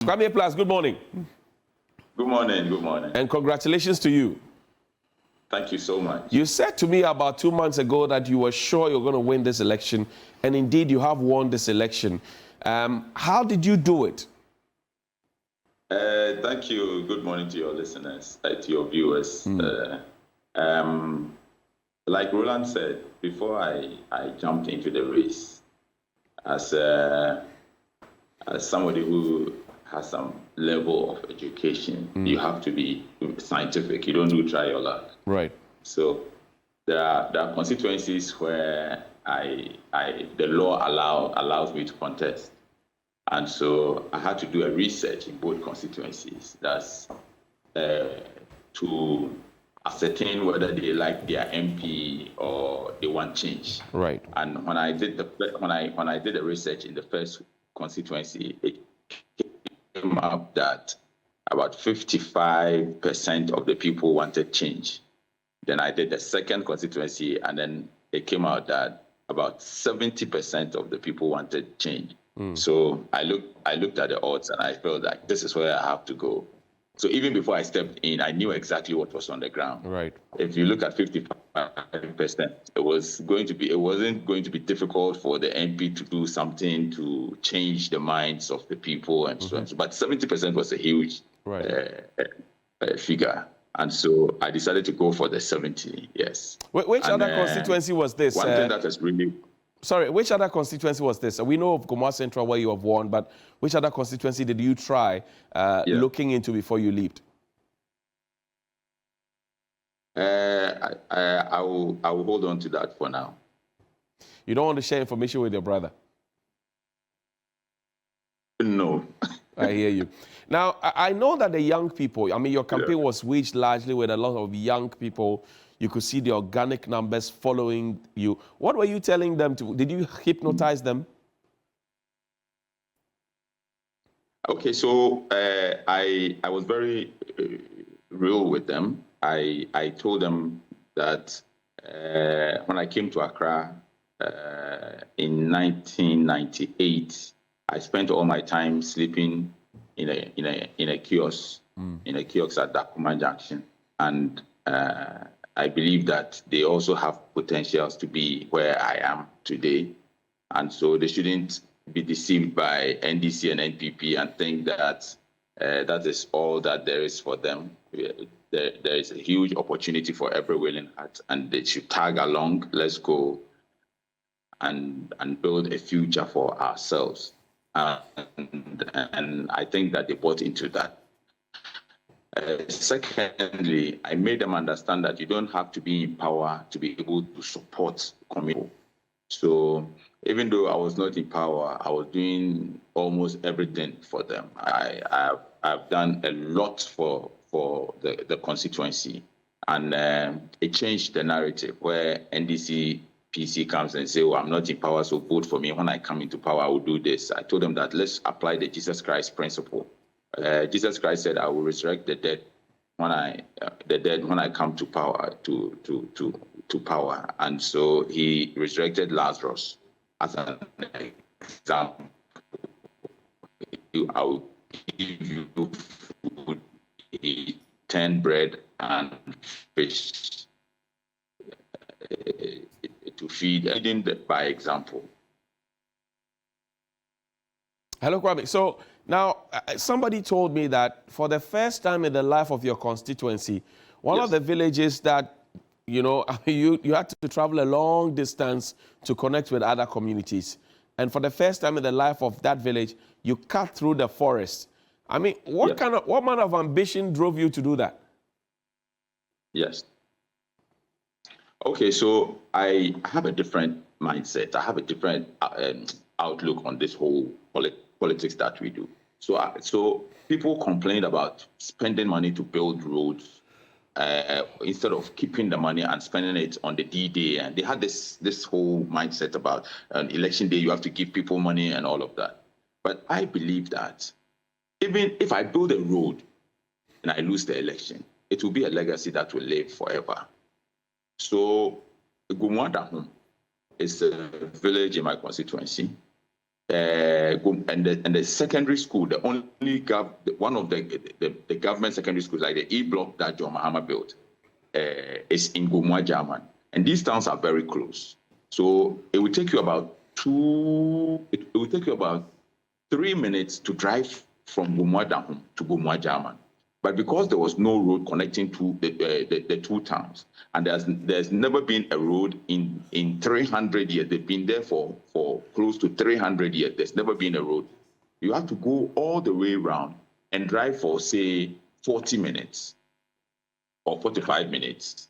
Kwame A Plus, good morning. Good morning, good morning. And congratulations to you. Thank you so much. You said to me about 2 months ago that you were sure you're going to win this election, and indeed you have won this election. How did you do it? Thank you. Good morning to your listeners, to your viewers. Like Roland said, before I jumped into the race, as somebody who has some level of education, you have to be scientific. You don't do try your luck. Right. So there are constituencies where the law allows me to contest. And so I had to do a research in both constituencies. That's to ascertain whether they like their MP or they want change. Right. And when I did the research in the first constituency, it came up that about 55% of the people wanted change. Then I did the second constituency, and then it came out that about 70% of the people wanted change. So I looked at the odds, and I felt like this is where I have to go. So even before I stepped in, I knew exactly what was on the ground. Right. If you look at 55%, it wasn't going to be difficult for the MP to do something to change the minds of the people and so on. But 70% was a huge figure. And so I decided to go for the 70, yes. Which other constituency was this? One thing that has really... Sorry, which other constituency was this? We know of Gomoa Central where you have won, but which other constituency did you try looking into before you leaped? I will hold on to that for now. You don't want to share information with your brother? No. I hear you. Now, I know that the young people, I mean, your campaign was waged largely with a lot of young people. You could see the organic numbers following you. What were you telling them to? Did you hypnotize them? Okay, so I was very real with them. I told them that when I came to Accra in 1998, I spent all my time sleeping in a kiosk at Dakuma Junction, and I believe that they also have potentials to be where I am today. And so they shouldn't be deceived by NDC and NPP and think that that is all that there is for them. There is a huge opportunity for every willing heart, and they should tag along. Let's go and build a future for ourselves. And I think that they bought into that. Secondly, I made them understand that you don't have to be in power to be able to support community. So even though I was not in power, I was doing almost everything for them. I've done a lot for the constituency, and it changed the narrative where NDC PC comes and say, "Oh, I'm not in power, so vote for me. When I come into power, I will do this." I told them that let's apply the Jesus Christ principle. Jesus Christ said, "I will resurrect the dead when I come to power to power." And so he resurrected Lazarus as an example. I will give you food, 10 bread and fish to feed, leading by example. Hello, Kwame. So now, somebody told me that for the first time in the life of your constituency, one of the villages that, you know, you had to travel a long distance to connect with other communities. And for the first time in the life of that village, you cut through the forest. I mean, what kind of ambition drove you to do that? Yes. Okay, so I have a different mindset. I have a different outlook on this whole politics that we do. So people complain about spending money to build roads instead of keeping the money and spending it on the D-Day. And they had this whole mindset about election day, you have to give people money and all of that. But I believe that even if I build a road and I lose the election, it will be a legacy that will live forever. So Gomoa is a village in my constituency. and the secondary school, the only one of the government secondary schools, like the E block that John Mahama built, is in Gomoa German, and these towns are very close. So it will take you about 3 minutes to drive from Gomoa Dahum to Gomoa German. But because there was no road connecting to the two towns, and there's never been a road in 300 years, they've been there for close to 300 years, there's never been a road. You have to go all the way around and drive for, say, 40 minutes or 45 minutes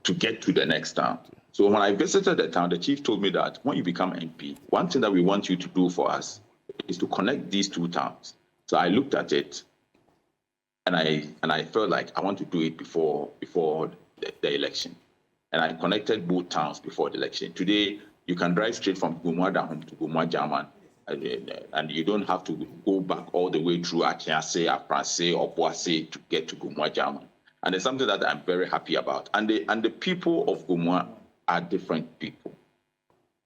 to get to the next town. So when I visited the town, the chief told me that when you become MP, one thing that we want you to do for us is to connect these two towns. So I looked at it, and I felt like I want to do it before the election. And I connected both towns before the election. Today, you can drive straight from Gomoa Dahum to Gomoa German, and you don't have to go back all the way through Achiase, Aprase, or Boase to get to Gomoa German. And it's something that I'm very happy about. And the people of Gomoa are different people.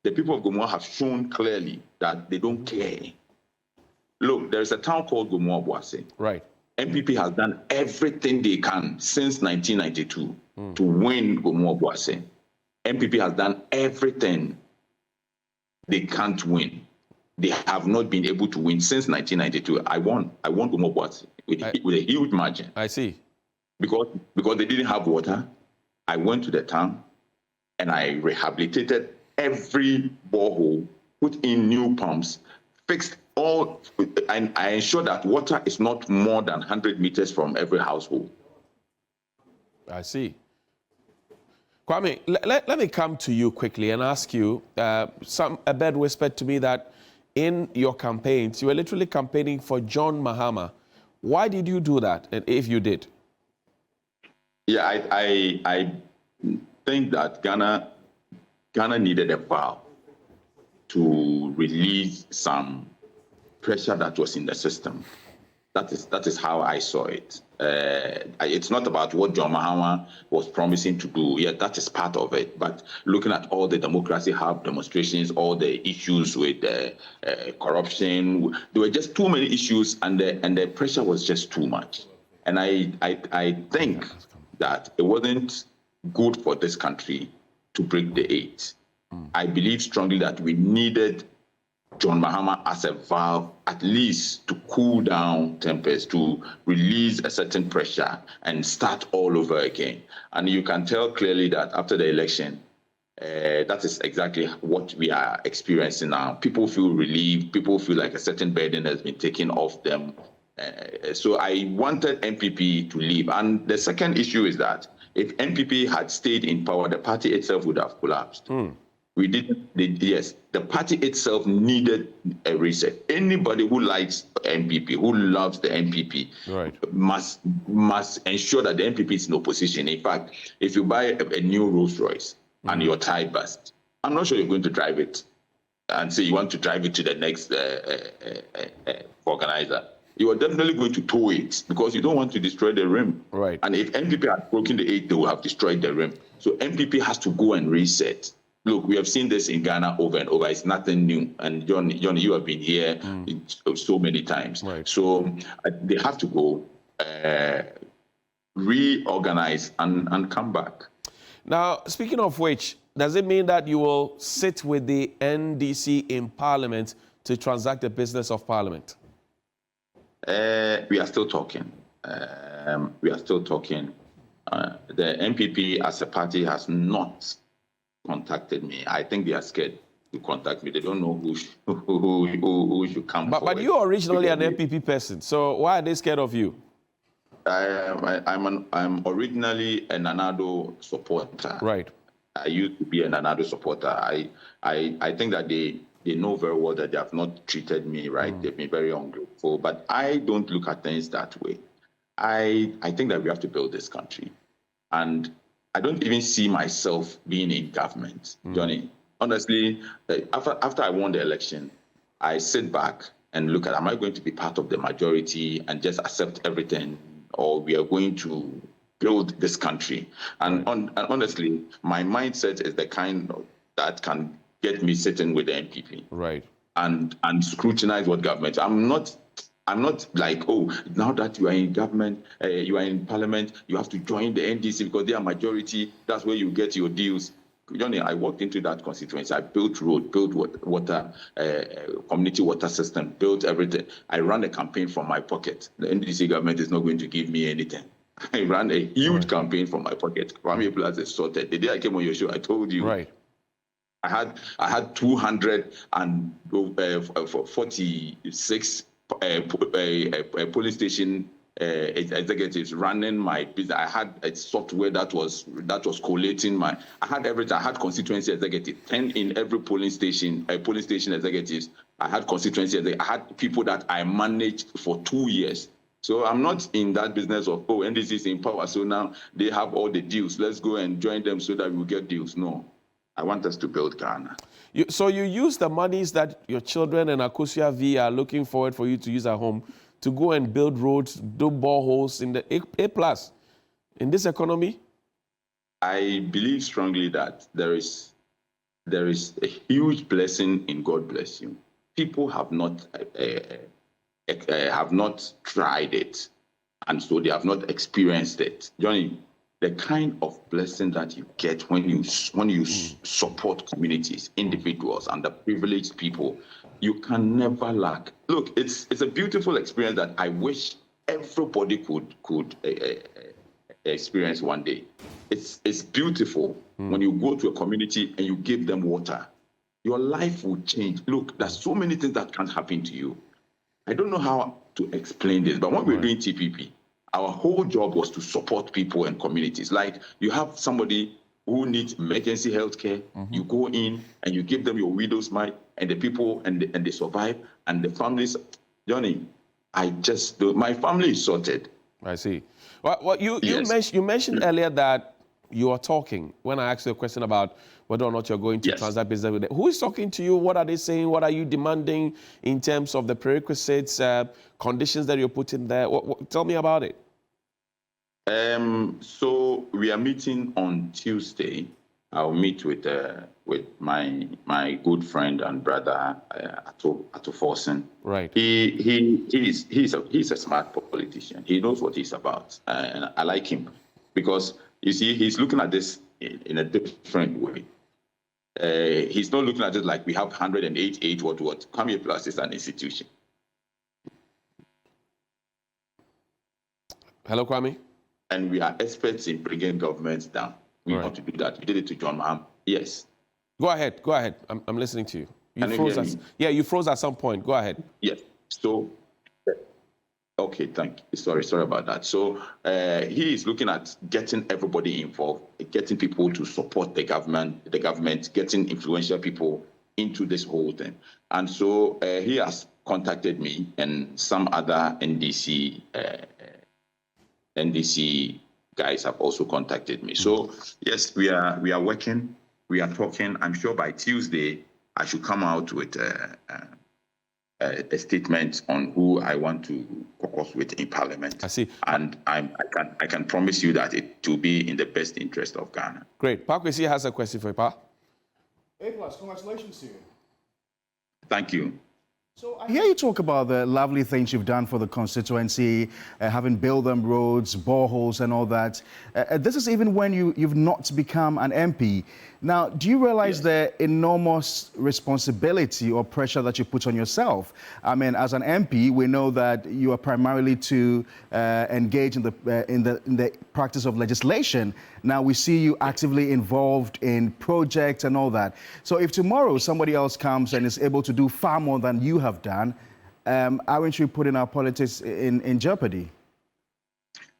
The people of Gomoa have shown clearly that they don't care. Look, there's a town called Gomoa Boase. Right. MPP has done everything they can since 1992 to win Gomoa Boase. MPP has done everything they can't win. They have not been able to win since 1992. I won Gomoa Boase with a huge margin. I see. Because they didn't have water, I went to the town and I rehabilitated every borehole, put in new pumps, fixed all, and I ensured that water is not more than 100 meters from every household. I see. Kwame, let me come to you quickly and ask you, a bird whispered to me that in your campaigns, you were literally campaigning for John Mahama. Why did you do that, and if you did? Yeah, I think that Ghana needed a vow to release some pressure that was in the system. That is how I saw it. It's not about what John Mahama was promising to do. Yeah, that is part of it. But looking at all the Democracy Hub demonstrations, all the issues with corruption, there were just too many issues, and the pressure was just too much. And I think that it wasn't good for this country to break the 8. I believe strongly that we needed John Mahama as a valve, at least to cool down tempers, to release a certain pressure and start all over again. And you can tell clearly that after the election, that is exactly what we are experiencing now. People feel relieved. People feel like a certain burden has been taken off them. So I wanted MPP to leave. And the second issue is that if MPP had stayed in power, the party itself would have collapsed. We didn't. Yes, the party itself needed a reset. Anybody who likes MPP, who loves the MPP, right, must ensure that the MPP is in opposition. In fact, if you buy a new Rolls Royce and your tire bursts, I'm not sure you're going to drive it and say you want to drive it to the next organizer. You are definitely going to tow it because you don't want to destroy the rim. Right. And if MPP had broken the 8, they would have destroyed the rim. So MPP has to go and reset. Look, we have seen this in Ghana over and over. It's nothing new. And John, you have been here so many times. Right. So they have to go reorganize and come back. Now, speaking of which, does it mean that you will sit with the NDC in Parliament to transact the business of Parliament? We are still talking. The NPP as a party has not contacted me. I think they are scared to contact me. They don't know who should come forward. But you're originally an NPP person, so why are they scared of you? I'm originally a Nanado supporter. Right. I used to be a Nanado supporter. I think that they know very well that they have not treated me right. They've been very ungrateful. But I don't look at things that way. I think that we have to build this country. And I don't even see myself being in government, Johnny. Honestly, after I won the election, I sit back and look at, am I going to be part of the majority and just accept everything, or we are going to build this country? And honestly, my mindset is the kind that can get me sitting with the NPP. Right. and scrutinize what government. I'm not like, oh, now that you are in government, you are in parliament, you have to join the NDC because they are majority. That's where you get your deals. Johnny, I walked into that constituency. I built road, built water, community water system, built everything. I ran a campaign from my pocket. The NDC government is not going to give me anything. I ran a huge campaign from my pocket. Kwame A Plus is sorted. The day I came on your show, I told you. Right. I had 246 police station executives running my business. I had a software that was collating I had everything. I had constituency executives, 10 in every polling station executives. I had constituency executives. I had people that I managed for 2 years. So I'm not in that business of, oh, NDC is in power, so now they have all the deals. Let's go and join them so that we'll get deals. No, I want us to build Ghana. So you use the monies that your children and Akosia V are looking forward for you to use at home to go and build roads, do boreholes in the A Plus in this economy? I believe strongly that there is a huge blessing in God bless you. People have not tried it, and so they have not experienced it. Johnny, the kind of blessing that you get when you support communities, individuals, and the privileged people, you can never lack. Look, it's a beautiful experience that I wish everybody could experience one day. It's beautiful when you go to a community and you give them water. Your life will change. Look, there's so many things that can happen to you. I don't know how to explain this, but when we're doing TPP, our whole job was to support people and communities. Like, you have somebody who needs emergency health care, you go in and you give them your widow's mite, and the people, and they survive, and the families. Johnny, my family is sorted. I see. Well, you Yes. you mentioned earlier that you are talking, when I asked you a question about whether or not you're going to Yes. transact business with them. Who is talking to you? What are they saying? What are you demanding in terms of the prerequisites, conditions that you're putting there? Tell me about it. So we are meeting on Tuesday. I'll meet with my good friend and brother Ato Forsen. Right. He's a smart politician. He knows what he's about, and I like him because you see he's looking at this in a different way. He's not looking at it like we have 188 what. Kwame A Plus is an institution. Hello, Kwame. And we are experts in bringing governments down. We want to do that. We did it to John Maham. Yes. Go ahead. I'm listening to you. Can you hear me? You froze at some point. Go ahead. Yes. So, okay, thank you. Sorry about that. So he is looking at getting everybody involved, getting people to support the government, getting influential people into this whole thing. And so he has contacted me and some other NDC guys have also contacted me. So yes, we are working, we are talking. I'm sure by Tuesday I should come out with a statement on who I want to caucus with in Parliament. I see. And I can promise you that it will be in the best interest of Ghana. Great. Pakwesi has a question for you, Pa. A Plus, congratulations to you. Thank you. So I hear you talk about the lovely things you've done for the constituency, having built them roads, boreholes and all that. This is even when you've not become an MP. Now, do you realize the enormous responsibility or pressure that you put on yourself? I mean, as an MP, we know that you are primarily to engage in the practice of legislation. Now, we see you actively involved in projects and all that. So if tomorrow somebody else comes and is able to do far more than you have done, aren't you putting our politics in jeopardy?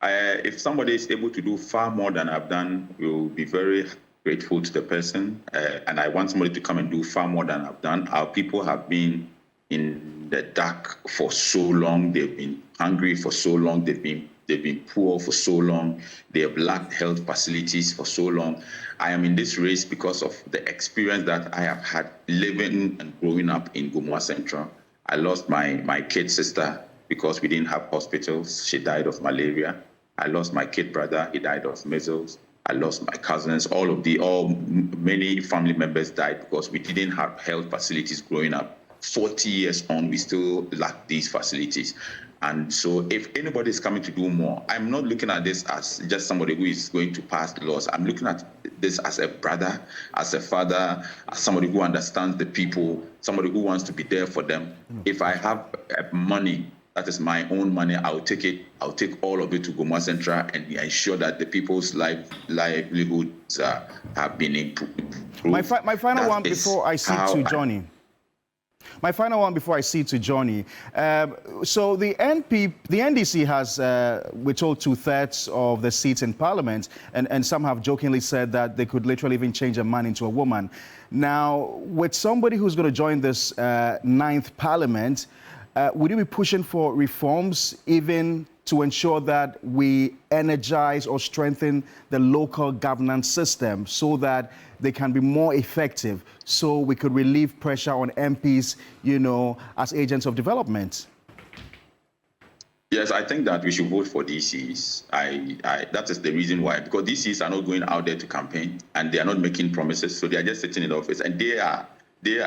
If somebody is able to do far more than I've done, we'll be very grateful to the person. And I want somebody to come and do far more than I've done. Our people have been in the dark for so long. They've been hungry for so long. They've been poor for so long. They have lacked health facilities for so long. I am in this race because of the experience that I have had living and growing up in Gomoa Central. I lost my kid sister because we didn't have hospitals. She died of malaria. I lost my kid brother. He died of measles. I lost my cousins. Many family members died because we didn't have health facilities growing up. 40 years on, we still lack these facilities. And so if anybody is coming to do more, I'm not looking at this as just somebody who is going to pass the laws. I'm looking at this as a brother, as a father, as somebody who understands the people, somebody who wants to be there for them. If I have money, that is my own money, I'll take it. I'll take all of it to Gomoa Central and ensure that the people's livelihoods have been improved. My final one before I see to Johnny. My final one before I see to Johnny. So the NDC has, we're told, 2/3 of the seats in Parliament, and some have jokingly said that they could literally even change a man into a woman. Now, with somebody who's going to join this 9th Parliament, would you be pushing for reforms even to ensure that we energize or strengthen the local governance system so that they can be more effective, so we could relieve pressure on MPs, you know, as agents of development? Yes, I think that we should vote for DCs. That is the reason why, because DCs are not going out there to campaign and they are not making promises, so they are just sitting in the office and they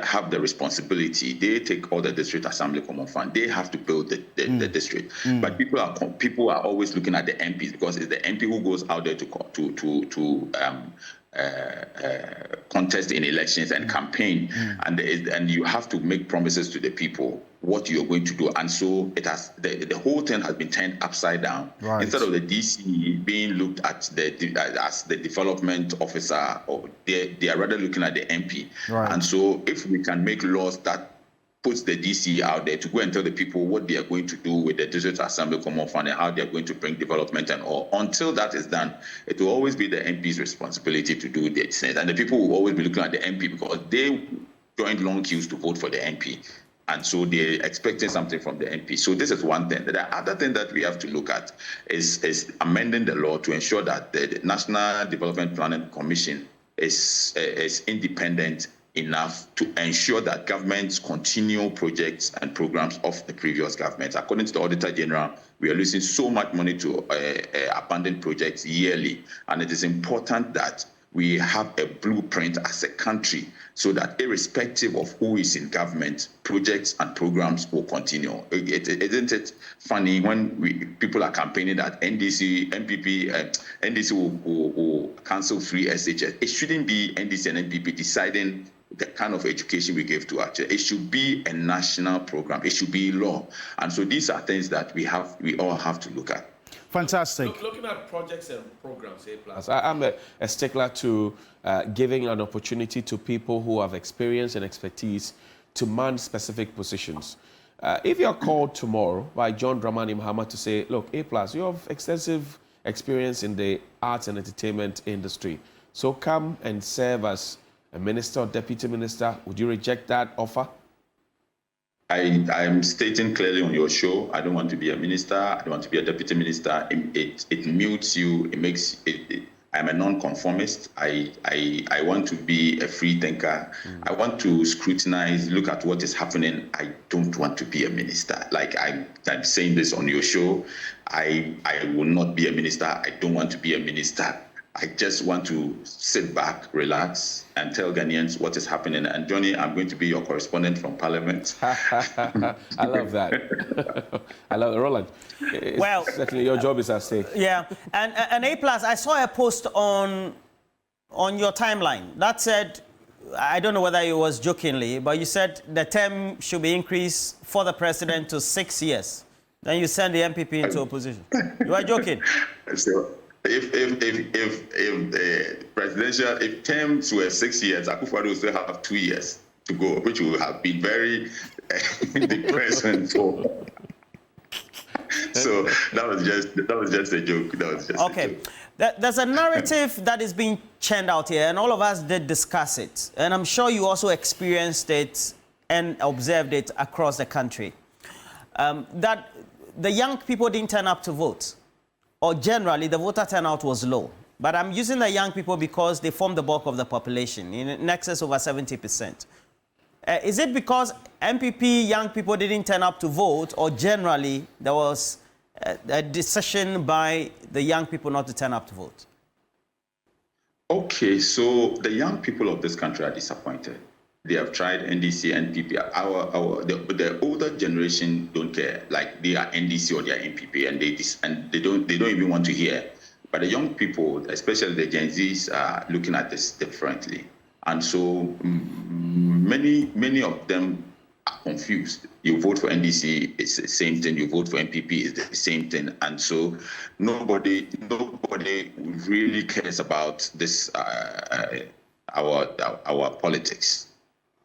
have the responsibility. They take all the district assembly common fund. They have to build the district. But people are always looking at the MPs, because it's the MP who goes out there to contest in elections and campaign, and you have to make promises to the people what you're going to do. And so it has the whole thing has been turned upside down. Right. Instead of the DC being looked at as the development officer, or they are rather looking at the MP. Right. And so if we can make laws that puts the DC out there to go and tell the people what they are going to do with the District Assembly Common Fund and how they are going to bring development and all. Until that is done, it will always be the MP's responsibility to do this. And the people will always be looking at the MP because they joined long queues to vote for the MP. And so they're expecting something from the MP. So this is one thing. The other thing that we have to look at is amending the law to ensure that the National Development Planning Commission is independent enough to ensure that governments continue projects and programs of the previous government. According to the Auditor General, we are losing so much money to abandoned projects yearly, and it is important that we have a blueprint as a country so that irrespective of who is in government, projects and programs will continue. Isn't it funny when people are campaigning that NDC will cancel free SHS? It shouldn't be NDC and NPP deciding the kind of education we give to our children. It should be a national program. It should be law. And so these are things that we all have to look at. Fantastic. Looking at projects and programs, A Plus, I'm a stickler to giving an opportunity to people who have experience and expertise to man specific positions. If you're called tomorrow by John Dramani Mahama to say, look, A Plus, you have extensive experience in the arts and entertainment industry, so come and serve as a minister or deputy minister, would you reject that offer? I'm stating clearly on your show, I don't want to be a minister, I don't want to be a deputy minister. It mutes you, it makes it. I'm a non-conformist. I want to be a free thinker. I want to scrutinize, look at what is happening. I don't want to be a minister. Like I'm saying this on your show. I will not be a minister. I don't want to be a minister. I just want to sit back, relax, and tell Ghanaians what is happening. And Johnny, I'm going to be your correspondent from Parliament. I love that. I love it. Roland, well, certainly your job is at stake. Yeah, and A Plus, I saw a post on your timeline that said, I don't know whether it was jokingly, but you said the term should be increased for the president to 6 years. Then you send the MPP into opposition. You are joking. So, if the presidential, if terms were 6 years, Akufo-Addo will still have 2 years to go, which will have been very depressing for. So that was just a joke. That was just okay. A joke. There's a narrative that is being churned out here, and all of us did discuss it. And I'm sure you also experienced it and observed it across the country. That the young people didn't turn up to vote, or generally the voter turnout was low. But I'm using the young people because they form the bulk of the population, in excess of over 70%. Is it because MPP young people didn't turn up to vote, or generally there was a decision by the young people not to turn up to vote? Okay, so the young people of this country are disappointed. They have tried NDC, NPP. The older generation don't care. Like they are NDC or they are NPP, and they don't even want to hear. But the young people, especially the Gen Zs, are looking at this differently, and so many of them are confused. You vote for NDC, it's the same thing. You vote for NPP, it's the same thing, and so nobody really cares about this our politics.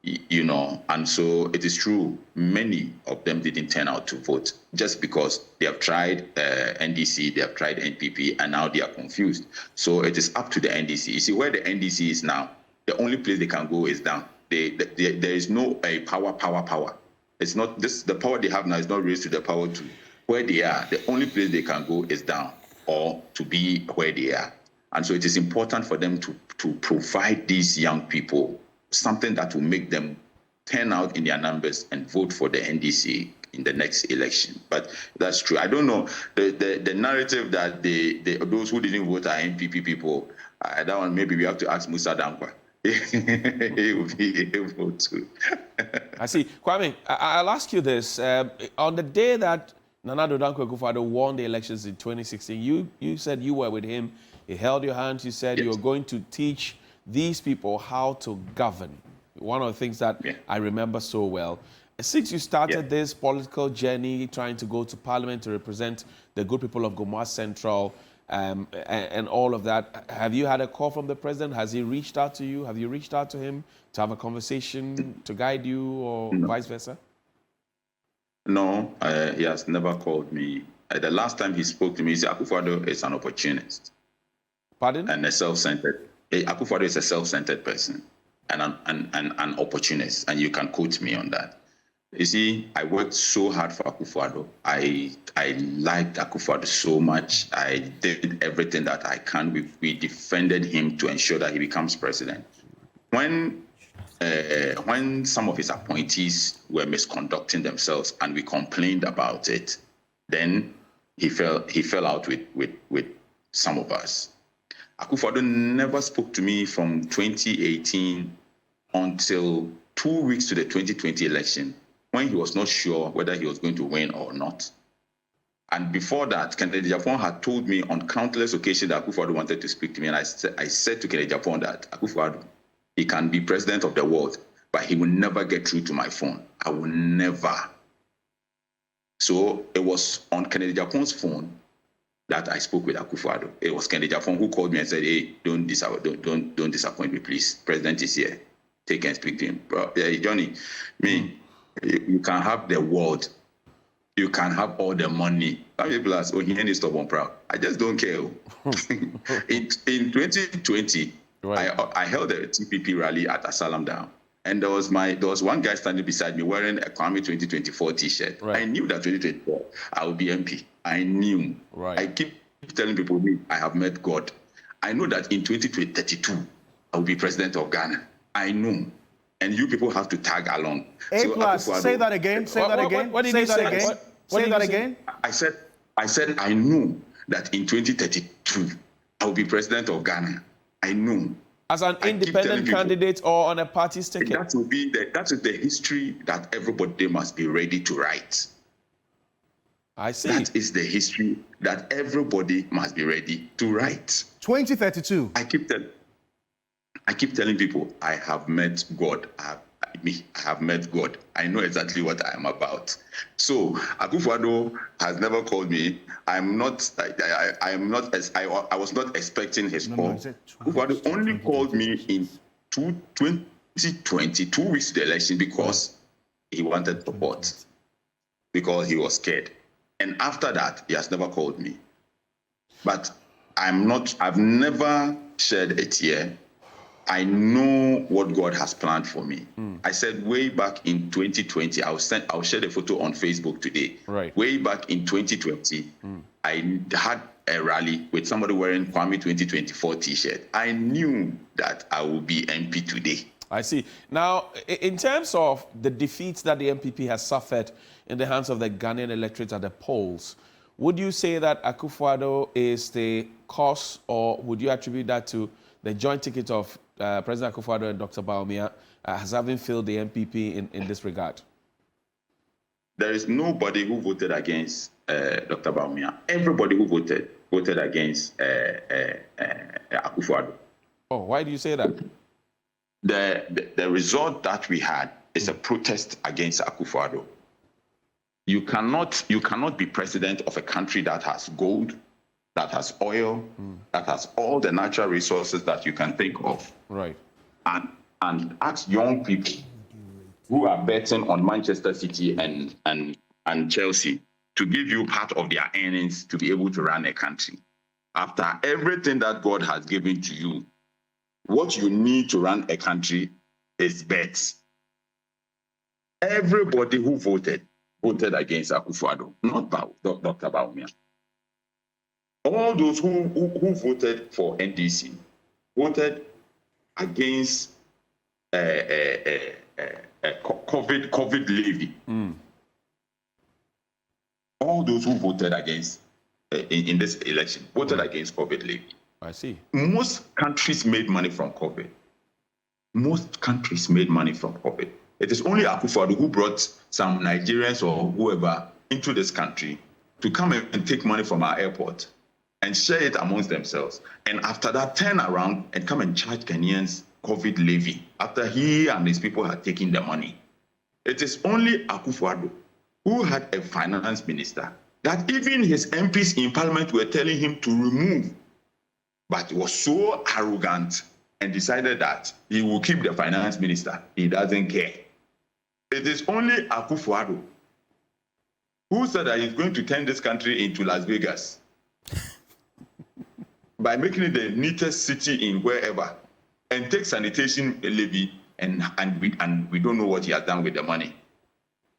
You know, and so it is true, many of them didn't turn out to vote just because they have tried NDC, they have tried NPP, and now they are confused. So it is up to the NDC. You see, where the NDC is now, the only place they can go is down. There is no power. It's not this. The power they have now is not raised to the power to where they are. The only place they can go is down or to be where they are. And so it is important for them to provide these young people something that will make them turn out in their numbers and vote for the NDC in the next election. But that's true. I don't know the narrative that those who didn't vote are NPP people. That one maybe we have to ask Musa Dankwa. He will be able to. I see. Kwame, I'll ask you this. On the day that Nana Addo Dankwa Akufo-Addo won the elections in 2016, you said you were with him. He held your hands. You said you were going to teach these people how to govern. One of the things that I remember so well. Since you started this political journey, trying to go to Parliament to represent the good people of Gomoa Central and all of that, have you had a call from the president? Has he reached out to you? Have you reached out to him to have a conversation to guide you or vice versa? No, he has never called me. The last time he spoke to me, he said Akufo-Addo is an opportunist. Pardon? And a self-centered. Akufo-Addo is a self-centered person and an opportunist, and you can quote me on that. You see, I worked so hard for Akufo-Addo. I liked Akufo-Addo so much. I did everything that I can. We defended him to ensure that he becomes president. When some of his appointees were misconducting themselves and we complained about it, then he fell out with some of us. Akufo-Addo never spoke to me from 2018 until 2 weeks to the 2020 election, when he was not sure whether he was going to win or not. And before that, Kennedy Japan had told me on countless occasions that Akufo-Addo wanted to speak to me, and I said to Kennedy Japan that Akufo-Addo, he can be president of the world, but he will never get through to my phone. I will never. So it was on Kennedy Japan's phone that I spoke with Akufo-Addo. It was Kennedy Japan who called me and said, "Hey, don't disappoint me, please. President is here. Take and speak to him." Bro, yeah, Johnny, you can have the world. You can have all the money. Some people ask, "Oh, he ain't stubborn proud." I just don't care. In 2020, I held a TPP rally at Asalam Down. And there was one guy standing beside me wearing a Kwame 2024 T-shirt. Right. I knew that 2024 I would be MP. I knew. Right. I keep telling people, I have met God. I know that in 2032 I will be president of Ghana. I know. And you people have to tag along. A plus. Say that again. Say that again. What did you say? Say that again. I said I knew that in 2032 I will be president of Ghana. I knew. As an independent candidate or on a party's ticket? That is the history that everybody must be ready to write. I see. That is the history that everybody must be ready to write. 2032. I keep telling people, I have met God. I have met God. I know exactly what I am about. So Akufo-Addo has never called me. I was not expecting his call. Akufo-Addo only called me in 2020, 2 weeks to the election, because he wanted support, because he was scared. And after that, he has never called me. But I've never shed a tear. I know what God has planned for me. I said way back in 2020, I'll share the photo on Facebook today. Right. Way back in 2020, I had a rally with somebody wearing Kwame 2024 T-shirt. I knew that I would be MP today. I see. Now, in terms of the defeats that the MPP has suffered in the hands of the Ghanaian electorate at the polls, would you say that Akufo-Addo is the cause, or would you attribute that to the joint ticket of President Akufo-Addo and Dr. Bawumia as having failed the MPP in this regard? There is nobody who voted against Dr. Bawumia. Everybody who voted against Akufo-Addo. Oh, why do you say that? The result that we had is a protest against Akufo-Addo. You cannot be president of a country that has gold, that has oil, that has all the natural resources that you can think of. Right. And ask young people who are betting on Manchester City and Chelsea to give you part of their earnings to be able to run a country. After everything that God has given to you, what you need to run a country is bets. Everybody who voted against Akufo-Addo, not Dr. Bawumia. All those who voted for NDC voted against COVID levy. All those who voted against in this election voted against COVID levy. I see. Most countries made money from COVID. Most countries made money from COVID. It is only Akufo-Addo who brought some Nigerians or whoever into this country to come and take money from our airport and share it amongst themselves. And after that, turn around and come and charge Kenyans COVID levy after he and his people had taken the money. It is only Akufo-Addo who had a finance minister that even his MPs in parliament were telling him to remove. But he was so arrogant and decided that he will keep the finance minister. He doesn't care. It is only Akufo-Addo who said that he's going to turn this country into Las Vegas by making it the neatest city in wherever and take sanitation levy and we don't know what he has done with the money.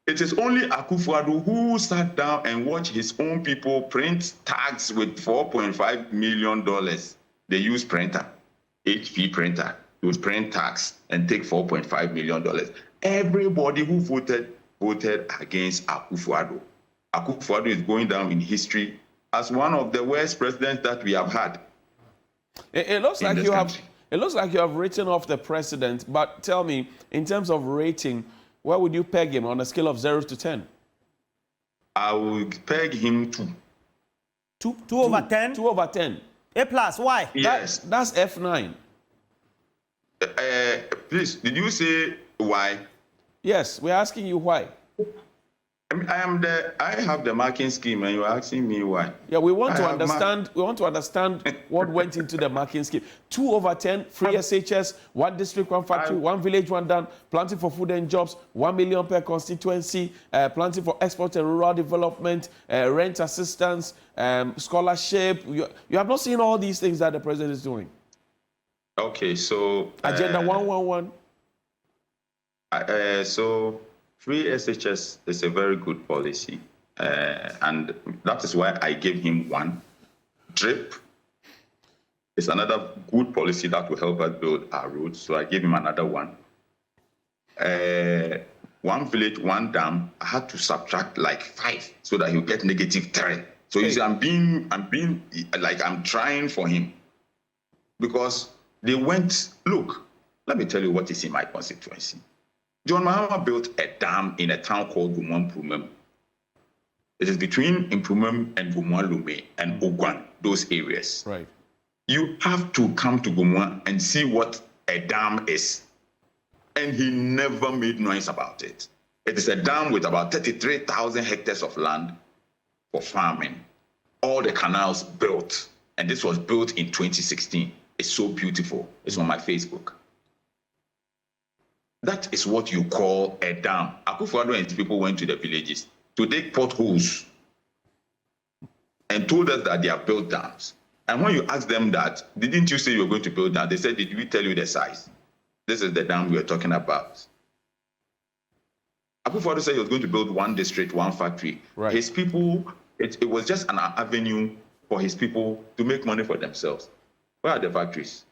It is only Akufo-Addo who sat down and watched his own people print tags with $4.5 million. They use printer, HP printer, to print tags and take $4.5 million. Everybody who voted against Akufo-Addo. Akufo-Addo is going down in history as one of the worst presidents that we have had. It looks like you have written off the president, but tell me, in terms of rating, where would you peg him on a scale of 0 to 10? I would peg him 2. 2 over 10? 2 over 10. A plus, why? Yes. That's F9. Please, did you say why? Yes, we're asking you why. I have the marking scheme, and you're asking me why. Yeah, we want to understand. We want to understand what went into the marking scheme. 2 over 10, free SHS, 1 district, 1 factory, 1 village, 1 done, planting for food and jobs, 1 million per constituency, planting for export and rural development, rent assistance, scholarship. You have not seen all these things that the president is doing. Okay, so Agenda 111. So free SHS is a very good policy, and that is why I gave him 1. DRIP is another good policy that will help us build our roads, so I gave him another 1. 1 village, 1 dam. I had to subtract like 5 so that he'll get -3. So you see, I'm trying for him because they went. Look, let me tell you what is in my constituency. John Mahama built a dam in a town called Gomoa. It is between Impumem and Gomoa Lume and Ogwan, those areas. Right. You have to come to Gomoa and see what a dam is. And he never made noise about it. It is a dam with about 33,000 hectares of land for farming. All the canals built. And this was built in 2016. It's so beautiful. It's on my Facebook. That is what you call a dam. Akufo-Addo and his people went to the villages to dig potholes and told us that they have built dams. And when you ask them that, didn't you say you were going to build dams? They said, did we tell you the size? This is the dam we were talking about. Akufo-Addo said he was going to build 1 district, 1 factory. Right. His people, it was just an avenue for his people to make money for themselves. Where are the factories?